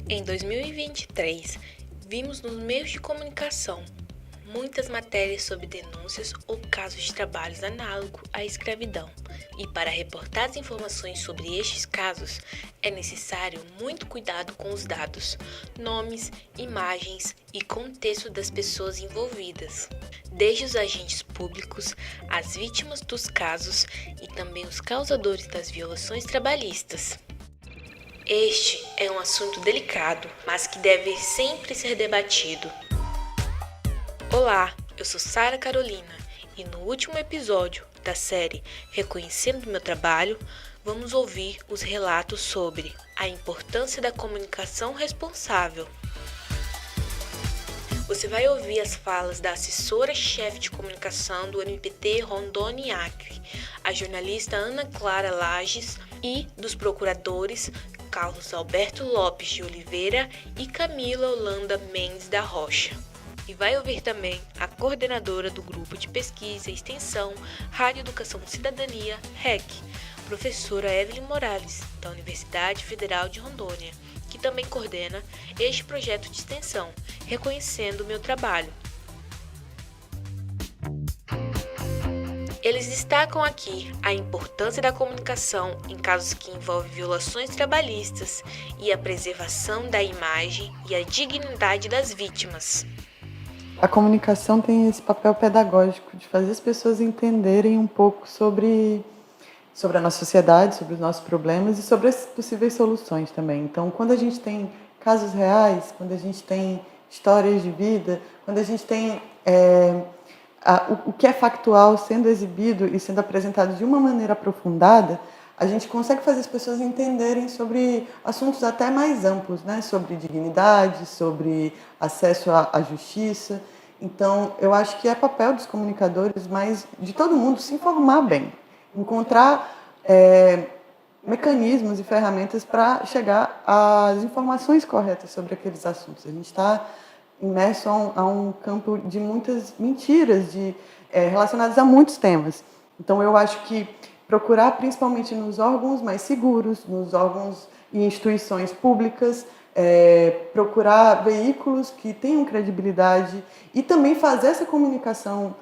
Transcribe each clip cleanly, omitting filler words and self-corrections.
Em 2023, vimos nos meios de comunicação muitas matérias sobre denúncias ou casos de trabalhos análogos à escravidão. E para reportar as informações sobre estes casos, é necessário muito cuidado com os dados, nomes, imagens e contexto das pessoas envolvidas, desde os agentes públicos, as vítimas dos casos e também os causadores das violações trabalhistas. Este é um assunto delicado, mas que deve sempre ser debatido. Olá, eu sou Sara Carolina e no último episódio da série Reconhecendo Meu Trabalho, vamos ouvir os relatos sobre a importância da comunicação responsável. Você vai ouvir as falas da assessora-chefe de comunicação do MPT Rondônia e Acre, a jornalista Ana Clara Lages e dos procuradores Carlos Alberto Lopes de Oliveira e Camila Holanda Mendes da Rocha. E vai ouvir também a coordenadora do Grupo de Pesquisa e Extensão Rádio Educação e Cidadania, REC, professora Evelyn Morales, da Universidade Federal de Rondônia, que também coordena este projeto de extensão, Reconhecendo o Meu Trabalho. Eles destacam aqui a importância da comunicação em casos que envolvem violações trabalhistas e a preservação da imagem e a dignidade das vítimas. A comunicação tem esse papel pedagógico de fazer as pessoas entenderem um pouco sobre a nossa sociedade, sobre os nossos problemas e sobre as possíveis soluções também. Então, quando a gente tem casos reais, quando a gente tem histórias de vida, quando a gente tem o que é factual sendo exibido e sendo apresentado de uma maneira aprofundada, a gente consegue fazer as pessoas entenderem sobre assuntos até mais amplos, né? Sobre dignidade, sobre acesso à justiça. Então, eu acho que é papel dos comunicadores, mas de todo mundo, se informar bem, encontrar mecanismos e ferramentas para chegar às informações corretas sobre aqueles assuntos. A gente está imerso a um campo de muitas mentiras relacionadas a muitos temas. Então, eu acho que procurar, principalmente nos órgãos mais seguros, nos órgãos e instituições públicas, procurar veículos que tenham credibilidade e também fazer essa comunicação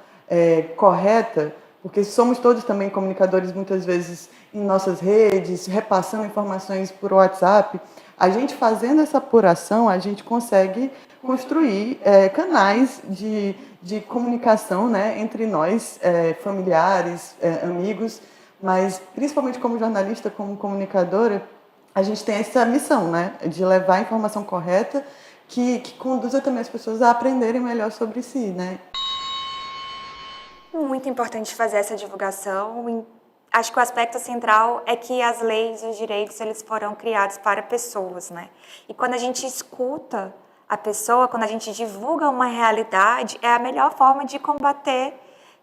correta, porque somos todos também comunicadores, muitas vezes em nossas redes, repassando informações por WhatsApp. A gente fazendo essa apuração, a gente consegue construir canais de comunicação, né, entre nós, familiares, amigos, mas principalmente como jornalista, como comunicadora, a gente tem essa missão, né, de levar a informação correta que conduza também as pessoas a aprenderem melhor sobre si, né. Muito importante fazer essa divulgação. Acho que o aspecto central é que as leis e os direitos eles foram criados para pessoas, né? E quando a gente escuta a pessoa, quando a gente divulga uma realidade, é a melhor forma de combater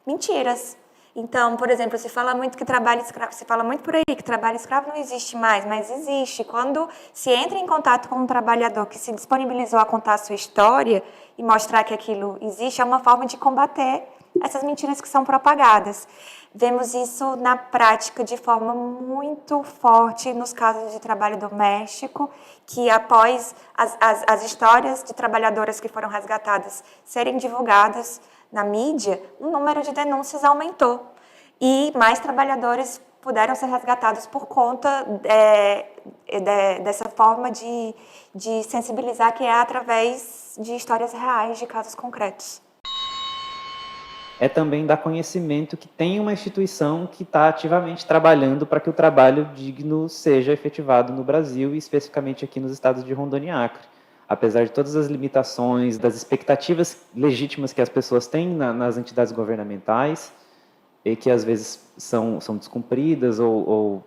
mentiras. Então, por exemplo, se fala muito que trabalho escravo, se fala muito por aí que trabalho escravo não existe mais, mas existe. Quando se entra em contato com um trabalhador que se disponibilizou a contar a sua história e mostrar que aquilo existe, é uma forma de combater essas mentiras que são propagadas. Vemos isso na prática de forma muito forte nos casos de trabalho doméstico, que após as histórias de trabalhadoras que foram resgatadas serem divulgadas na mídia, o número de denúncias aumentou e mais trabalhadores puderam ser resgatados por conta dessa forma de sensibilizar que é através de histórias reais, de casos concretos. É também dar conhecimento que tem uma instituição que está ativamente trabalhando para que o trabalho digno seja efetivado no Brasil e especificamente aqui nos estados de Rondônia e Acre. Apesar de todas as limitações, das expectativas legítimas que as pessoas têm nas entidades governamentais e que às vezes são descumpridas ou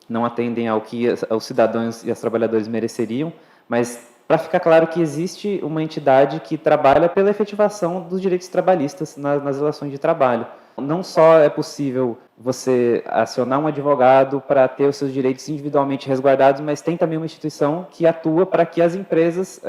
não atendem ao que os cidadãos e os trabalhadores mereceriam, mas para ficar claro que existe uma entidade que trabalha pela efetivação dos direitos trabalhistas nas relações de trabalho. Não só é possível você acionar um advogado para ter os seus direitos individualmente resguardados, mas tem também uma instituição que atua para que as empresas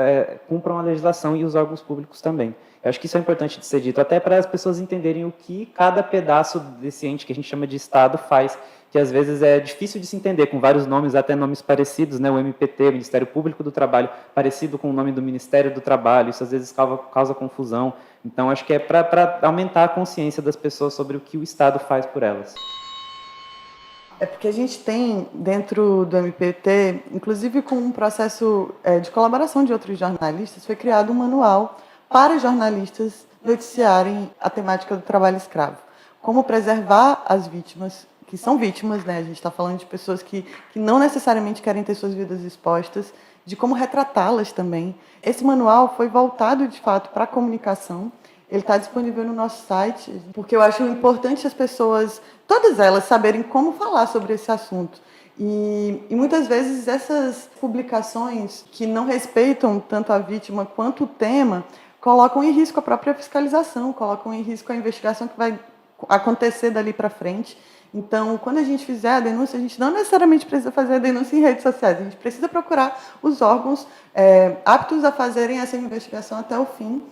cumpram a legislação e os órgãos públicos também. Eu acho que isso é importante de ser dito, até para as pessoas entenderem o que cada pedaço desse ente que a gente chama de Estado faz, que às vezes é difícil de se entender, com vários nomes, até nomes parecidos, né? O MPT, o Ministério Público do Trabalho, parecido com o nome do Ministério do Trabalho, isso às vezes causa confusão. Então, acho que é para aumentar a consciência das pessoas sobre o que o Estado faz por elas. É porque a gente tem, dentro do MPT, inclusive com um processo de colaboração de outros jornalistas, foi criado um manual para jornalistas noticiarem a temática do trabalho escravo. Como preservar as vítimas, que são vítimas, né? A gente está falando de pessoas que não necessariamente querem ter suas vidas expostas, de como retratá-las também. Esse manual foi voltado, de fato, para a comunicação. Ele está disponível no nosso site, porque eu acho importante as pessoas, todas elas, saberem como falar sobre esse assunto. E muitas vezes essas publicações que não respeitam tanto a vítima quanto o tema, colocam em risco a própria fiscalização, colocam em risco a investigação que vai acontecer dali para frente. Então, quando a gente fizer a denúncia, a gente não necessariamente precisa fazer a denúncia em redes sociais, a gente precisa procurar os órgãos aptos a fazerem essa investigação até o fim,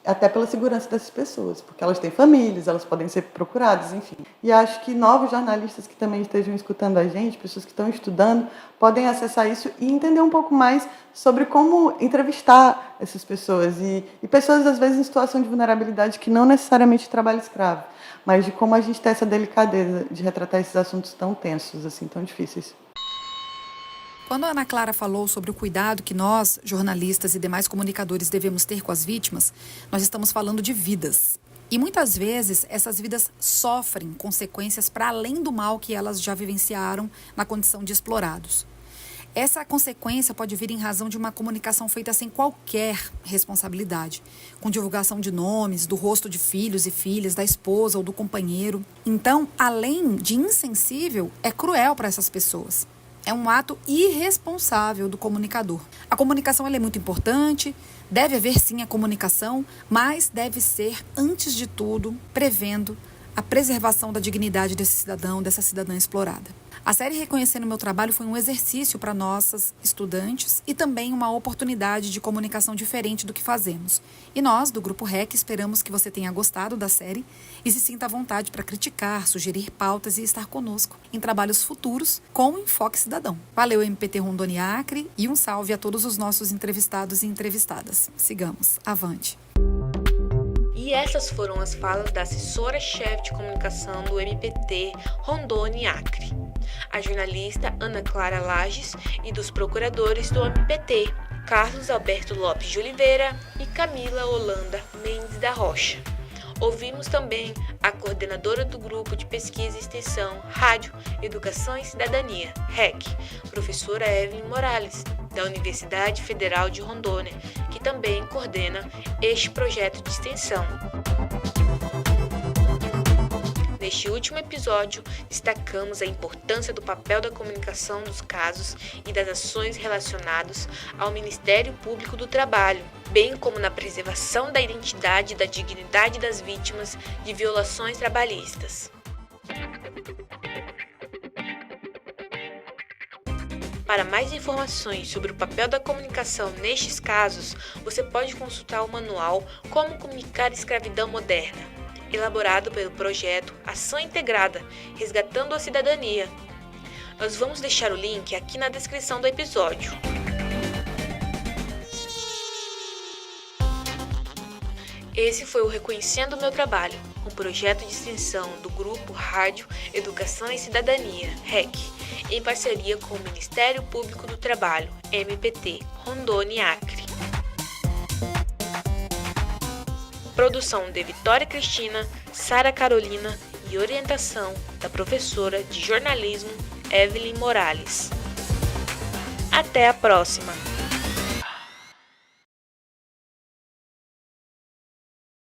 até pela segurança dessas pessoas, porque elas têm famílias, elas podem ser procuradas, enfim. E acho que novos jornalistas que também estejam escutando a gente, pessoas que estão estudando, podem acessar isso e entender um pouco mais sobre como entrevistar essas pessoas e pessoas, às vezes, em situação de vulnerabilidade que não necessariamente trabalham escravo, mas de como a gente tem essa delicadeza de retratar esses assuntos tão tensos, assim, tão difíceis. Quando a Ana Clara falou sobre o cuidado que nós, jornalistas e demais comunicadores, devemos ter com as vítimas, nós estamos falando de vidas. E muitas vezes essas vidas sofrem consequências para além do mal que elas já vivenciaram na condição de explorados. Essa consequência pode vir em razão de uma comunicação feita sem qualquer responsabilidade, com divulgação de nomes, do rosto de filhos e filhas, da esposa ou do companheiro. Então, além de insensível, é cruel para essas pessoas. É um ato irresponsável do comunicador. A comunicação ela é muito importante, deve haver sim a comunicação, mas deve ser, antes de tudo, prevendo a preservação da dignidade desse cidadão, dessa cidadã explorada. A série Reconhecendo o Meu Trabalho foi um exercício para nossas estudantes e também uma oportunidade de comunicação diferente do que fazemos. E nós, do Grupo REC, esperamos que você tenha gostado da série e se sinta à vontade para criticar, sugerir pautas e estar conosco em trabalhos futuros com enfoque cidadão. Valeu, MPT Rondônia e Acre, e um salve a todos os nossos entrevistados e entrevistadas. Sigamos, avante! E essas foram as falas da assessora-chefe de comunicação do MPT Rondônia e Acre, a jornalista Ana Clara Lages, e dos procuradores do MPT, Carlos Alberto Lopes de Oliveira e Camila Holanda Mendes da Rocha. Ouvimos também a coordenadora do Grupo de Pesquisa e Extensão Rádio, Educação e Cidadania, REC, professora Evelyn Morales, da Universidade Federal de Rondônia, que também coordena este projeto de extensão. Neste último episódio, destacamos a importância do papel da comunicação dos casos e das ações relacionadas ao Ministério Público do Trabalho, bem como na preservação da identidade e da dignidade das vítimas de violações trabalhistas. Para mais informações sobre o papel da comunicação nestes casos, você pode consultar o manual Como Comunicar a Escravidão Moderna, elaborado pelo projeto Ação Integrada, Resgatando a Cidadania. Nós vamos deixar o link aqui na descrição do episódio. Esse foi o Reconhecendo o Meu Trabalho, um projeto de extensão do Grupo Rádio, Educação e Cidadania, REC, em parceria com o Ministério Público do Trabalho, MPT, Rondônia e Acre. Produção de Vitória Cristina, Sara Carolina e orientação da professora de jornalismo Evelyn Morales. Até a próxima!